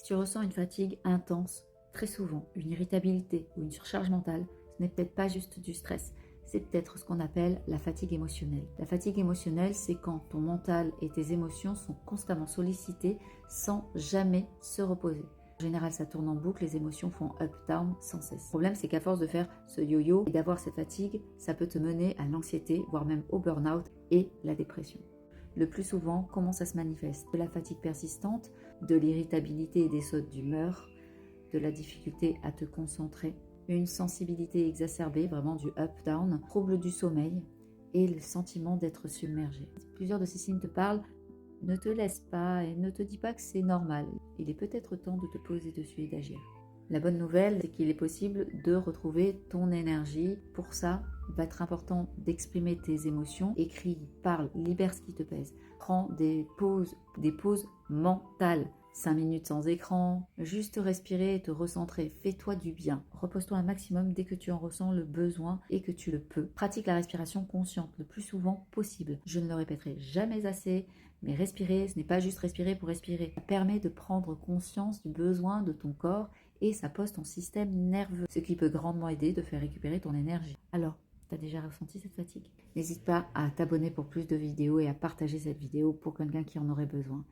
tu ressens une fatigue intense, très souvent, une irritabilité ou une surcharge mentale, ce n'est peut-être pas juste du stress, c'est peut-être ce qu'on appelle la fatigue émotionnelle. La fatigue émotionnelle, c'est quand ton mental et tes émotions sont constamment sollicités sans jamais se reposer. En général, ça tourne en boucle, les émotions font up-down sans cesse. Le problème, c'est qu'à force de faire ce yo-yo et d'avoir cette fatigue, ça peut te mener à l'anxiété, voire même au burn-out et la dépression. Le plus souvent, comment ça se manifeste? De la fatigue persistante, de l'irritabilité et des sautes d'humeur, de la difficulté à te concentrer, une sensibilité exacerbée, vraiment du up-down, trouble du sommeil et le sentiment d'être submergé. Plusieurs de ces signes te parlent, ne te laisse pas et ne te dis pas que c'est normal. Il est peut-être temps de te poser dessus et d'agir. La bonne nouvelle, c'est qu'il est possible de retrouver ton énergie. Pour ça, il va être important d'exprimer tes émotions. Écris, parle, libère ce qui te pèse. Prends des pauses mentales. 5 minutes sans écran, juste respirer et te recentrer. Fais-toi du bien. Repose-toi un maximum dès que tu en ressens le besoin et que tu le peux. Pratique la respiration consciente le plus souvent possible. Je ne le répéterai jamais assez, mais respirer, ce n'est pas juste respirer pour respirer. Ça permet de prendre conscience du besoin de ton corps et ça pose ton système nerveux, ce qui peut grandement aider de faire récupérer ton énergie. Alors, tu as déjà ressenti cette fatigue? N'hésite pas à t'abonner pour plus de vidéos et à partager cette vidéo pour quelqu'un qui en aurait besoin.